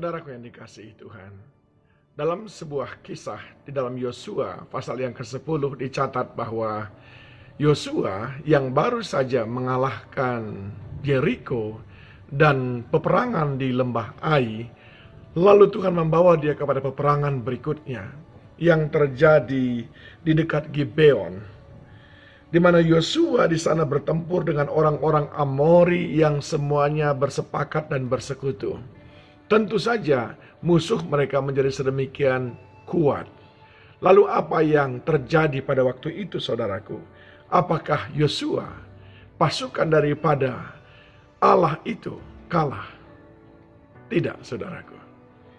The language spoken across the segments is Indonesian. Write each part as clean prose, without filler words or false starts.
Saudaraku yang dikasihi Tuhan, dalam sebuah kisah di dalam Yosua pasal yang ke-10 dicatat bahwa Yosua yang baru saja mengalahkan Yeriko dan peperangan di lembah Ai, lalu Tuhan membawa dia kepada peperangan berikutnya yang terjadi di dekat Gibeon, di mana Yosua di sana bertempur dengan orang-orang Amori yang semuanya bersepakat dan bersekutu. Tentu saja musuh mereka menjadi sedemikian kuat. Lalu apa yang terjadi pada waktu itu, saudaraku? Apakah Yosua, pasukan daripada Allah itu, kalah? Tidak, saudaraku.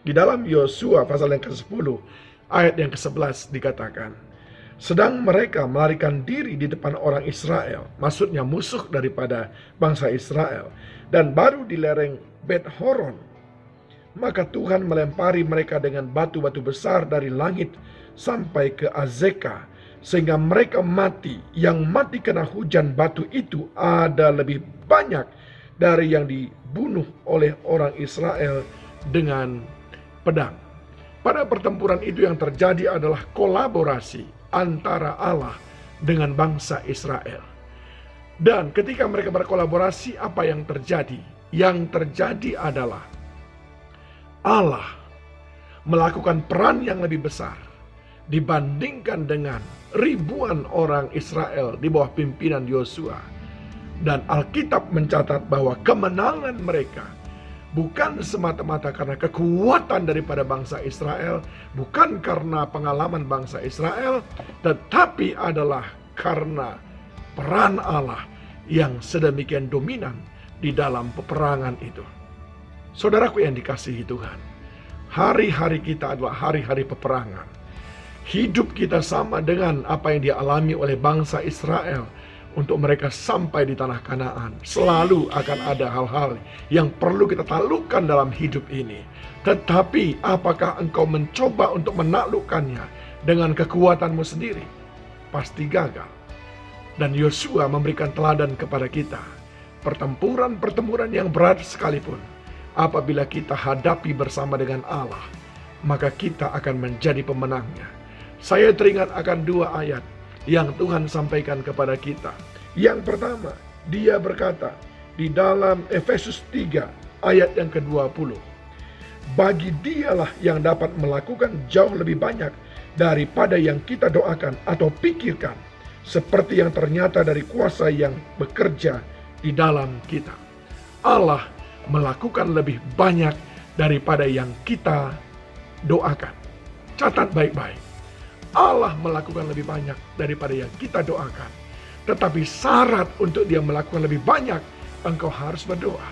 Di dalam Yosua pasal yang ke-10 ayat yang ke-11 dikatakan, sedang mereka melarikan diri di depan orang Israel, maksudnya musuh daripada bangsa Israel, dan baru di lereng Bet Horon, maka Tuhan melempari mereka dengan batu-batu besar dari langit sampai ke Azeka, sehingga mereka mati. Yang mati kena hujan batu itu ada lebih banyak dari yang dibunuh oleh orang Israel dengan pedang. Pada pertempuran itu yang terjadi adalah kolaborasi antara Allah dengan bangsa Israel. Dan ketika mereka berkolaborasi, apa yang terjadi? Yang terjadi adalah Allah melakukan peran yang lebih besar dibandingkan dengan ribuan orang Israel di bawah pimpinan Yosua. Dan Alkitab mencatat bahwa kemenangan mereka bukan semata-mata karena kekuatan daripada bangsa Israel, bukan karena pengalaman bangsa Israel, tetapi adalah karena peran Allah yang sedemikian dominan di dalam peperangan itu. Saudaraku yang dikasihi Tuhan, hari-hari kita adalah hari-hari peperangan. Hidup kita sama dengan apa yang dialami oleh bangsa Israel untuk mereka sampai di tanah Kanaan. Selalu akan ada hal-hal yang perlu kita taklukkan dalam hidup ini. Tetapi apakah engkau mencoba untuk menaklukkannya dengan kekuatanmu sendiri? Pasti gagal. Dan Yosua memberikan teladan kepada kita. Pertempuran-pertempuran yang berat sekalipun, apabila kita hadapi bersama dengan Allah, maka kita akan menjadi pemenangnya. Saya teringat akan dua ayat yang Tuhan sampaikan kepada kita. Yang pertama, dia berkata di dalam Efesus 3 ayat yang ke-20, bagi dialah yang dapat melakukan jauh lebih banyak daripada yang kita doakan atau pikirkan, seperti yang ternyata dari kuasa yang bekerja di dalam kita. Allah melakukan lebih banyak daripada yang kita doakan. Catat baik-baik. Allah melakukan lebih banyak daripada yang kita doakan. Tetapi syarat untuk dia melakukan lebih banyak, engkau harus berdoa.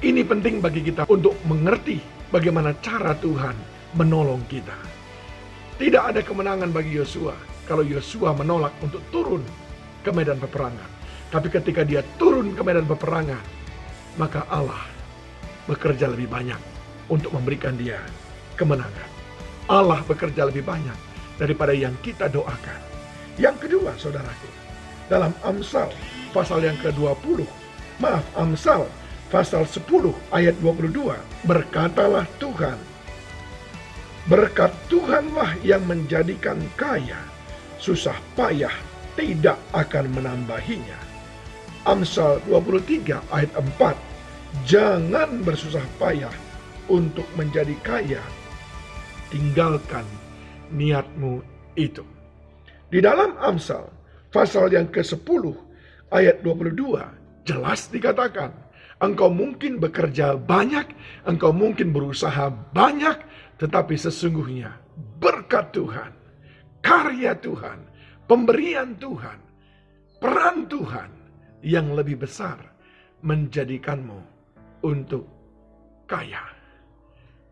Ini penting bagi kita untuk mengerti bagaimana cara Tuhan menolong kita. Tidak ada kemenangan bagi Yosua kalau Yosua menolak untuk turun ke medan peperangan. Tapi ketika dia turun ke medan peperangan, maka Allah bekerja lebih banyak untuk memberikan dia kemenangan. Allah bekerja lebih banyak daripada yang kita doakan. Yang kedua, saudaraku, dalam Amsal pasal yang ke-20, Amsal pasal 10 ayat 22, berkatalah Tuhan, berkat Tuhanlah yang menjadikan kaya, susah payah tidak akan menambahinya. Amsal 23 ayat 4, jangan bersusah payah untuk menjadi kaya, tinggalkan niatmu itu. Di dalam Amsal pasal yang ke-10 ayat 22 jelas dikatakan, engkau mungkin bekerja banyak, engkau mungkin berusaha banyak, tetapi sesungguhnya berkat Tuhan, karya Tuhan, pemberian Tuhan, peran Tuhan yang lebih besar menjadikanmu untuk kaya.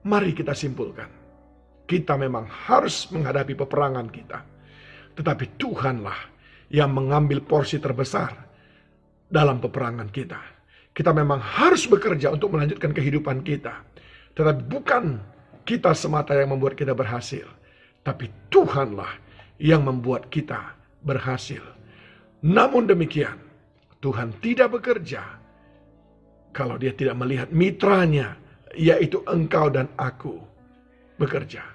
Mari kita simpulkan, kita memang harus menghadapi peperangan kita, tetapi Tuhanlah yang mengambil porsi terbesar dalam peperangan kita. Kita memang harus bekerja untuk melanjutkan kehidupan kita, tetapi bukan kita semata yang membuat kita berhasil, tapi Tuhanlah yang membuat kita berhasil. Namun demikian, Tuhan tidak bekerja kalau dia tidak melihat mitranya yaitu engkau dan aku, bekerja.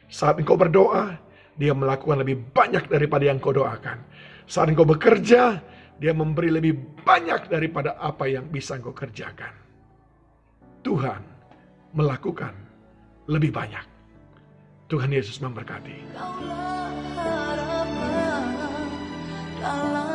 Saat engkau berdoa, dia melakukan lebih banyak daripada yang kau doakan. Saat engkau bekerja, dia memberi lebih banyak daripada apa yang bisa engkau kerjakan. Tuhan melakukan lebih banyak. Tuhan Yesus memberkati. Kaulah harapan dalam